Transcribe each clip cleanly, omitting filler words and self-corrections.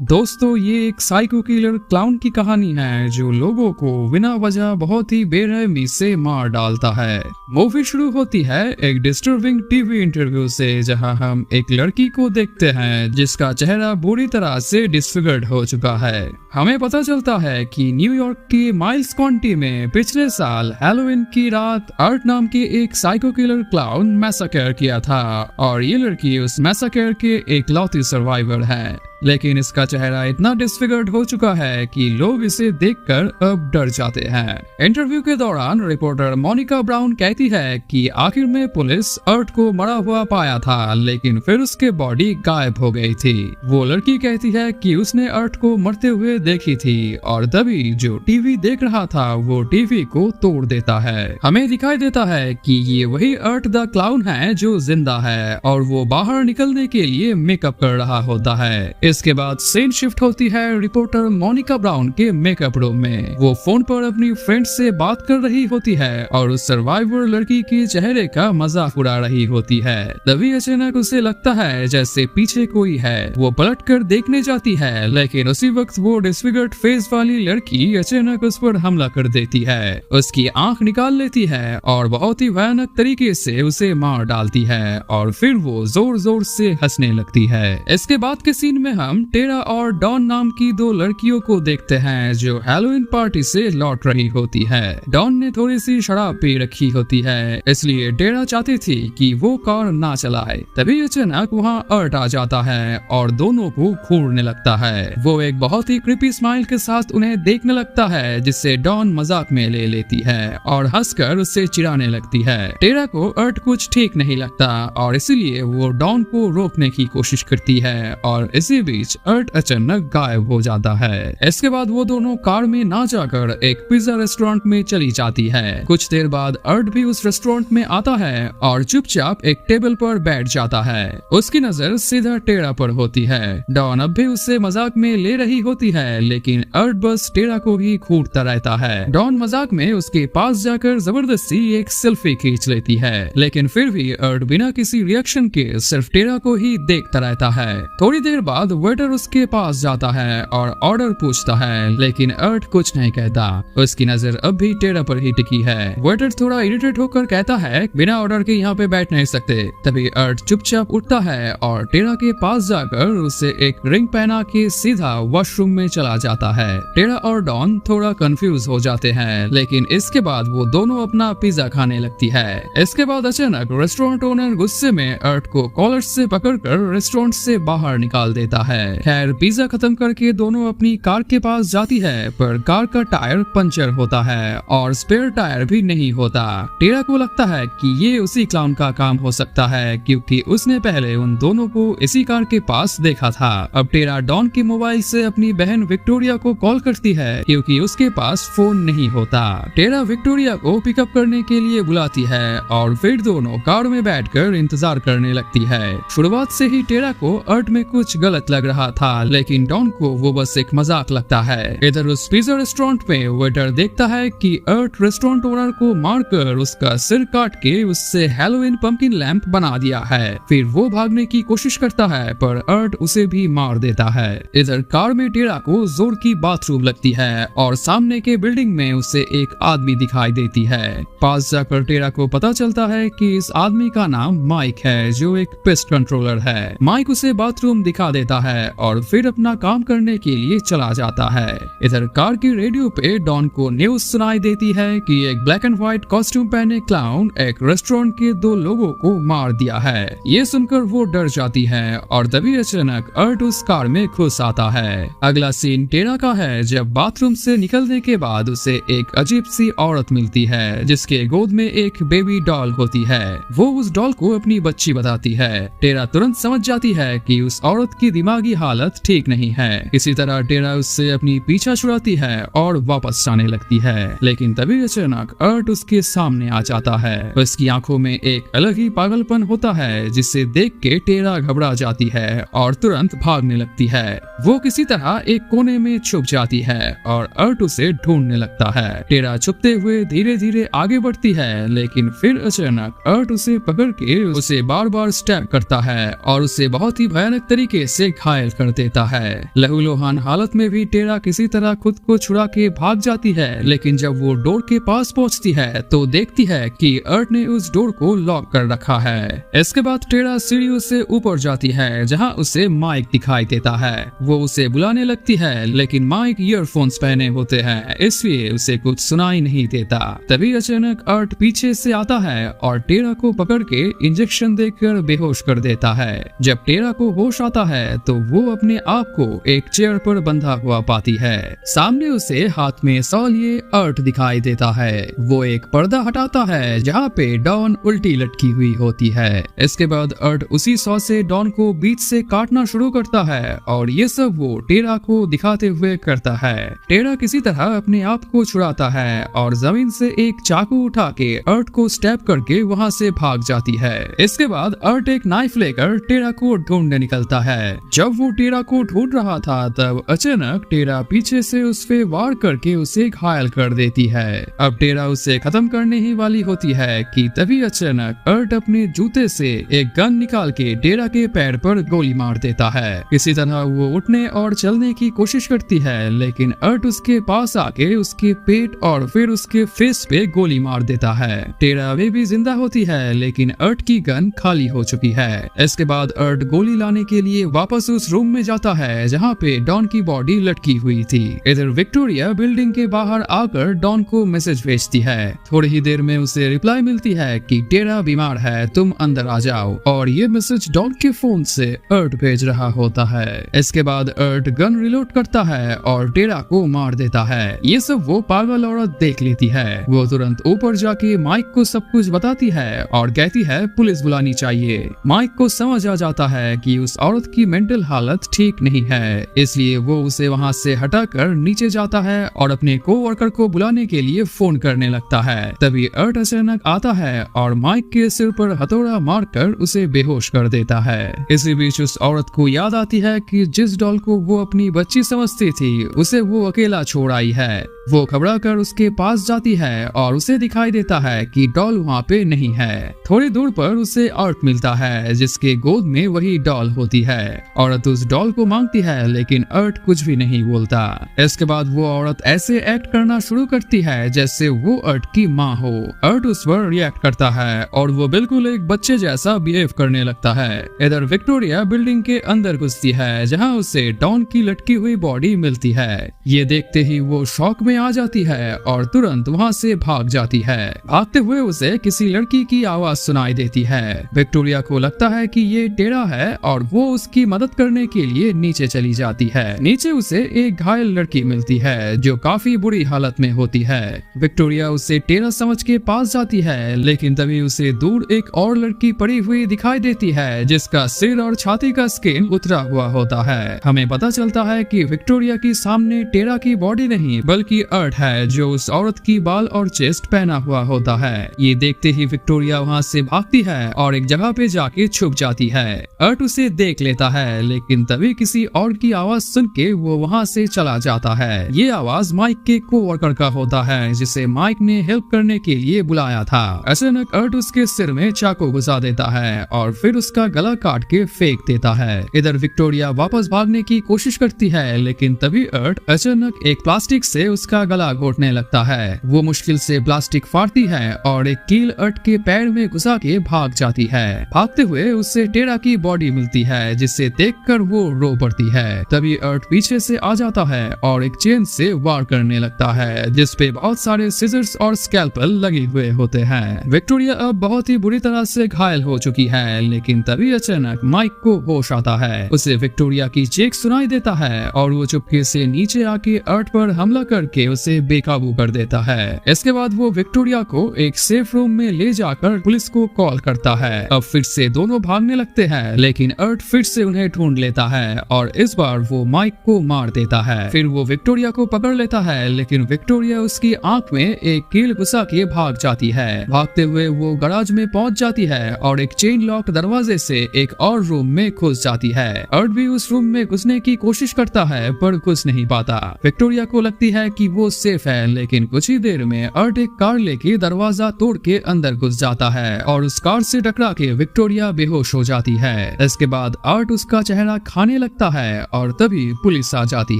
दोस्तों, ये एक साइको किलर क्लाउन की कहानी है जो लोगों को बिना वजह बहुत ही बेरहमी से मार डालता है। मूवी शुरू होती है एक डिस्टर्बिंग टीवी इंटरव्यू से, जहां हम एक लड़की को देखते हैं जिसका चेहरा बुरी तरह से डिसफिगर्ड हो चुका है। हमें पता चलता है कि न्यूयॉर्क के माइल्स काउंटी में पिछले साल हैलोवीन की रात अर्ट नाम के एक साइको किलर क्लाउन मैसाकर किया था और ये लड़की उस मैसाकर के एकलौती सर्वाइवर है। लेकिन इसका चेहरा इतना डिसफिगर्ड हो चुका है कि लोग इसे देखकर अब डर जाते हैं। इंटरव्यू के दौरान रिपोर्टर मोनिका ब्राउन कहती है कि आखिर में पुलिस अर्ट को मरा हुआ पाया था, लेकिन फिर उसके बॉडी गायब हो गई थी। वो लड़की कहती है कि उसने अर्ट को मरते हुए देखी थी और तभी जो टीवी देख रहा था वो टीवी को तोड़ देता है। हमें दिखाई देता है कि ये वही अर्ट द क्लाउन है जो जिंदा है और वो बाहर निकलने के लिए मेकअप कर रहा होता है। इसके बाद सीन शिफ्ट होती है रिपोर्टर मोनिका ब्राउन के मेकअप रूम में। वो फोन पर अपनी फ्रेंड से बात कर रही होती है और उस सर्वाइवर लड़की के चेहरे का मजाक उड़ा रही होती है। तभी अचानक उसे लगता है जैसे पीछे कोई है। वो पलट कर देखने जाती है, लेकिन उसी वक्त वो डिसफिगर्ड फेस वाली लड़की अचानक उस पर हमला कर देती है, उसकी आंख निकाल लेती है और बहुत ही भयानक तरीके से उसे मार डालती है और फिर वो जोर जोर से हंसने लगती है। इसके बाद के सीन में हम टेरा और डॉन नाम की दो लड़कियों को देखते हैं जो हैलोवीन पार्टी से लौट रही होती है। डॉन ने थोड़ी सी शराब पी रखी होती है, इसलिए टेरा चाहती थी कि वो कार ना चलाए। तभी अचानक वहाँ अर्ट आ जाता है और दोनों को घूरने लगता है। वो एक बहुत ही क्रिपी स्माइल के साथ उन्हें देखने लगता है, जिससे डॉन मजाक में ले लेती है और हंसकर उससे चिढ़ाने लगती है। टेरा को अर्ट कुछ ठीक नहीं लगता और इसीलिए वो डॉन को रोकने की कोशिश करती है और इसी बीच अर्ट अचानक गायब हो जाता है। इसके बाद वो दोनों कार में ना जाकर एक पिज्जा रेस्टोरेंट में चली जाती है। कुछ देर बाद अर्ट भी उस रेस्टोरेंट में आता है और चुपचाप एक टेबल पर बैठ जाता है। उसकी नजर सीधा टेरा पर होती है। डॉन अब भी उससे मजाक में ले रही होती है, लेकिन अर्ट बस टेरा को ही घूरता रहता है। डॉन मजाक में उसके पास जाकर जबरदस्ती एक सेल्फी खींच लेती है, लेकिन फिर भी अर्ट बिना किसी रिएक्शन के सिर्फ टेरा को ही देखता रहता है। थोड़ी देर बाद वेटर उसके पास जाता है और ऑर्डर पूछता है, लेकिन अर्ट कुछ नहीं कहता। उसकी नजर अब भी टेरा पर ही टिकी है। वेटर थोड़ा इरिटेट होकर कहता है, बिना ऑर्डर के यहाँ पे बैठ नहीं सकते। तभी अर्ट चुपचाप उठता है और टेरा के पास जाकर उसे एक रिंग पहना के सीधा वॉशरूम में चला जाता है। टेरा और डॉन थोड़ा कंफ्यूज हो जाते हैं, लेकिन इसके बाद वो दोनों अपना पिज्जा खाने लगती है। इसके बाद अचानक रेस्टोरेंट ओनर गुस्से में अर्ट को कॉलर से पकड़कर रेस्टोरेंट से बाहर निकाल देता है। खैर, पिज्जा खत्म करके दोनों अपनी कार के पास जाती है, पर कार का टायर पंचर होता है और स्पेयर टायर भी नहीं होता। टेरा को लगता है कि ये उसी क्लाउन का काम हो सकता है, क्योंकि उसने पहले उन दोनों को इसी कार के पास देखा था। अब टेरा डॉन के मोबाइल से अपनी बहन विक्टोरिया को कॉल करती है, क्योंकि उसके पास फोन नहीं होता। टेरा विक्टोरिया को पिकअप करने के लिए बुलाती है और फिर दोनों कार में बैठकर इंतजार करने लगती है। शुरुआत से ही टेरा को अर्ट में कुछ गलत लग रहा था, लेकिन डॉन को वो बस एक मजाक लगता है। इधर उस पिज्जा रेस्टोरेंट में वेटर देखता है कि अर्ट रेस्टोरेंट ओनर को मारकर उसका सिर काट के उससे हैलोवीन पंपकिन लैंप बना दिया है। फिर वो भागने की कोशिश करता है, पर अर्ट उसे भी मार देता है। इधर कार में टेरा को जोर की बाथरूम लगती है और सामने के बिल्डिंग में उसे एक आदमी दिखाई देती है। पास जाकर टेरा को पता चलता है कि इस आदमी का नाम माइक है, जो एक पेस्ट कंट्रोलर है। माइक उसे बाथरूम दिखा देता है और फिर अपना काम करने के लिए चला जाता है। इधर कार की रेडियो पे डॉन को न्यूज सुनाई देती है कि एक ब्लैक एंड व्हाइट कॉस्ट्यूम पहने क्लाउन एक रेस्टोरेंट के दो लोगों को मार दिया है। ये सुनकर वो डर जाती है और तभी अचानक अर्ट उस कार में घुस आता है। अगला सीन टेरा का है, जब बाथरूम से निकलने के बाद उसे एक अजीब सी औरत मिलती है, जिसके गोद में एक बेबी डॉल होती है। वो उस डॉल को अपनी बच्ची बताती है। टेरा तुरंत समझ जाती है कि उस औरत की दिमागी हालत ठीक नहीं है। इसी तरह टेरा उससे अपनी पीछा छुड़ाती है और वापस जाने लगती है, लेकिन तभी अचानक अर्ट उसके सामने आ जाता है। उसकी आंखों में एक अलग ही पागलपन होता है, जिसे देख के टेरा घबरा जाती है और तुरंत भागने लगती है। वो किसी तरह एक कोने में छुप जाती है और अर्ट उसे ढूंढने लगता है। टेरा छुपते हुए धीरे धीरे आगे बढ़ती है, लेकिन फिर अचानक अर्ट उसे पकड़ के उसे बार बार स्टैब करता है और उसे बहुत ही भयानक तरीके से घायल कर देता देता है। लहूलुहान हालत में भी टेरा किसी तरह खुद को छुड़ा के भाग जाती है, लेकिन जब वो डोर के पास पहुंचती है तो देखती है कि अर्ट ने उस डोर को लॉक कर रखा है। इसके बाद टेरा सीढ़ियों से ऊपर जाती है जहां उसे माइक दिखाई देता है। वो उसे बुलाने लगती है, लेकिन माइक ईयरफोन्स पहने होते हैं, इसलिए उसे कुछ सुनाई नहीं देता। तभी अचानक अर्ट पीछे से आता है और टेरा को पकड़ के इंजेक्शन देकर बेहोश कर देता है। जब टेरा को होश आता है तो वो अपने आप को एक चेयर पर बंधा हुआ पाती है। सामने उसे हाथ में सॉ लिए अर्ट दिखाई देता है। वो एक पर्दा हटाता है जहाँ पे डॉन उल्टी लटकी हुई होती है। इसके बाद अर्ट उसी सॉ से डॉन को बीच से काटना शुरू करता है और ये सब वो टेरा को दिखाते हुए करता है। टेरा किसी तरह अपने आप को छुड़ाता है और जमीन से एक चाकू उठा के अर्ट को स्टैब करके वहाँ से भाग जाती है। इसके बाद अर्ट एक नाइफ लेकर टेरा को ढूंढने निकलता है। जब वो टेरा को ढूंढ रहा था तब अचानक टेरा पीछे से उस पे वार करके उसे घायल कर देती है। अब टेरा उसे खत्म करने ही वाली होती है कि तभी अचानक अर्ट अपने जूते से एक गन निकाल के टेरा के पैर पर गोली मार देता है। इसी तरह वो उठने और चलने की कोशिश करती है, लेकिन अर्ट उसके पास आके उसके पेट और फिर उसके फेस पे गोली मार देता है। टेरा अभी भी जिंदा होती है, लेकिन अर्ट की गन खाली हो चुकी है। इसके बाद अर्ट गोली लाने के लिए वापस उस रूम में जाता है जहाँ पे डॉन की बॉडी लटकी हुई थी। इधर विक्टोरिया बिल्डिंग के बाहर आकर डॉन को मैसेज भेजती है। थोड़ी ही देर में उसे रिप्लाई मिलती है कि टेरा बीमार है, तुम अंदर आ जाओ, और ये मैसेज डॉन के फोन से अर्ट भेज रहा होता है। इसके बाद अर्ट गन रिलोड करता है और टेरा को मार देता है। ये सब वो पागल औरत देख लेती है। वो तुरंत ऊपर जाके माइक को सब कुछ बताती है और कहती है पुलिस बुलानी चाहिए। माइक को समझ आ जाता है कि उस औरत की मेंटल हालत ठीक नहीं है, इसलिए वो उसे वहाँ से हटाकर नीचे जाता है और अपने कोवर्कर को बुलाने के लिए फोन करने लगता है। तभी अर्ट अचानक आता है और माइक के सिर पर हथौड़ा मारकर उसे बेहोश कर देता है। इसी बीच उस औरत को याद आती है कि जिस डॉल को वो अपनी बच्ची समझती थी उसे वो अकेला छोड़ आई है। वो घबरा कर उसके पास जाती है और उसे दिखाई देता है कि डॉल वहाँ पे नहीं है। थोड़ी दूर पर उसे अर्ट मिलता है जिसके गोद में वही डॉल होती है। औरत उस डॉल को मांगती है, लेकिन अर्ट कुछ भी नहीं बोलता। इसके बाद वो औरत ऐसे एक्ट करना शुरू करती है जैसे वो अर्ट की माँ हो। अर्ट उस पर रिएक्ट करता है और वो बिल्कुल एक बच्चे जैसा बिहेव करने लगता है। इधर विक्टोरिया बिल्डिंग के अंदर घुसती है जहाँ उसे डॉन की लटकी हुई बॉडी मिलती है। ये देखते ही वो शॉक में आ जाती है और तुरंत वहाँ से भाग जाती है। भागते हुए उसे किसी लड़की की आवाज सुनाई देती है। विक्टोरिया को लगता है कि ये टेरा है और वो उसकी मदद करने के लिए नीचे चली जाती है। नीचे उसे एक घायल लड़की मिलती है जो काफी बुरी हालत में होती है। विक्टोरिया उसे टेरा समझ के पास जाती है, लेकिन तभी उसे दूर एक और लड़की पड़ी हुई दिखाई देती है जिसका सिर और छाती का स्किन उतरा हुआ होता है। हमें पता चलता है कि विक्टोरिया की सामने टेरा की बॉडी नहीं बल्कि अर्ट है जो उस औरत की बाल और चेस्ट पहना हुआ होता है। ये देखते ही विक्टोरिया वहाँ से भागती है और एक जगह पे जाके छुप जाती है। अर्ट उसे देख लेता है, लेकिन तभी किसी और की आवाज सुन के वो वहाँ से चला जाता है। ये आवाज माइक के कोवर्कर का होता है जिसे माइक ने हेल्प करने के लिए बुलाया था। अचानक अर्ट उसके सिर में चाकू घुसा देता है और फिर उसका गला काट के फेंक देता है। इधर विक्टोरिया वापस भागने की कोशिश करती है, लेकिन तभी अर्ट अचानक एक प्लास्टिक से उसका गला घोटने लगता है। वो मुश्किल से प्लास्टिक फाड़ती है और एक कील अर्ट के पैर में घुसा के भाग जाती है। भागते हुए उससे टेरा की बॉडी मिलती है जिसे देखकर वो रो पड़ती है। तभी अर्ट पीछे से आ जाता है और एक चेन से वार करने लगता है जिसपे बहुत सारे सिजर्स और स्कैल्पल लगे हुए होते हैं। विक्टोरिया अब बहुत ही बुरी तरह से घायल हो चुकी है, लेकिन तभी अचानक माइक को होश आता है। उसे विक्टोरिया की चीख सुनाई देता है और वो चुपके से नीचे आके अर्ट पर हमला करके उसे बेकाबू कर देता है। इसके बाद वो विक्टोरिया को एक सेफ रूम में ले जाकर पुलिस को कॉल करता है। अब फिर से दोनों भागने लगते हैं, लेकिन अर्ट फिर से उन्हें ढूंढ लेता है और इस बार वो माइक को मार देता है। फिर वो विक्टोरिया को पकड़ लेता है, लेकिन विक्टोरिया उसकी आंख में एक कील घुसा के भाग जाती है। भागते हुए वो गराज में पहुंच जाती है और एक चेन लॉक दरवाजे से एक और रूम में घुस जाती है। अर्ट भी उस रूम में घुसने की कोशिश करता है पर घुस नहीं पाता। विक्टोरिया को लगती है कि वो सेफ है, लेकिन कुछ ही देर में अर्ट एक कार लेके दरवाजा तोड़ के अंदर घुस जाता है और उस कार से टकरा के विक्टोरिया बेहोश हो जाती है। इसके बाद अर्ट उसका चेहरा खाने लगता है और तभी पुलिस आ जाती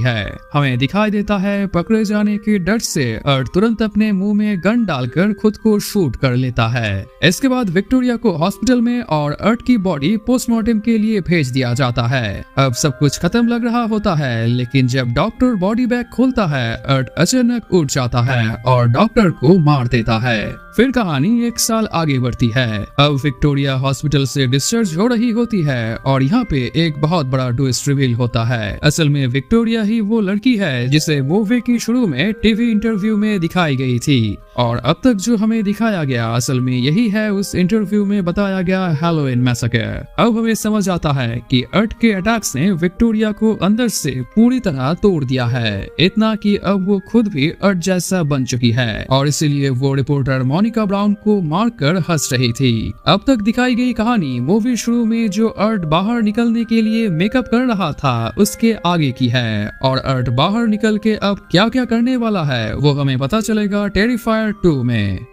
है। हमें दिखाई देता है पकड़े जाने के डर से अर्ट तुरंत अपने मुंह में गन डालकर खुद को शूट कर लेता है। इसके बाद विक्टोरिया को हॉस्पिटल में और अर्ट की बॉडी पोस्टमार्टम के लिए भेज दिया जाता है। अब सब कुछ खत्म लग रहा होता है, लेकिन जब डॉक्टर बॉडी बैग खोलता है अर्ट अचानक उठ जाता है और डॉक्टर को मार देता है। फिर कहानी 1 साल आगे बढ़ती है। अब विक्टोरिया हॉस्पिटल से डिस्चार्ज हो रही होती है और यहाँ पे एक बहुत बड़ा ट्विस्ट रिवील होता है। असल में विक्टोरिया ही वो लड़की है जिसे मूवी की शुरू में टीवी इंटरव्यू में दिखाई गई थी, और अब तक जो हमें दिखाया गया असल में यही है उस इंटरव्यू में बताया गया हैलोवीन मैसेकर। अब हमें समझ आता है कि अर्ट के अटैक्स ने विक्टोरिया को अंदर से पूरी तरह तोड़ दिया है, इतना कि अब वो खुद भी अर्ट जैसा बन चुकी है और इसीलिए वो रिपोर्टर मोनिका ब्राउन को मारकर हंस रही थी। अब तक दिखाई गई कहानी मूवी शुरू में जो अर्ट बाहर निकलने के लिए मेकअप कर रहा था उसके आगे की है, और अर्ट बाहर निकल के अब क्या क्या करने वाला है वो हमें पता चलेगा टेरिफायर 2 में।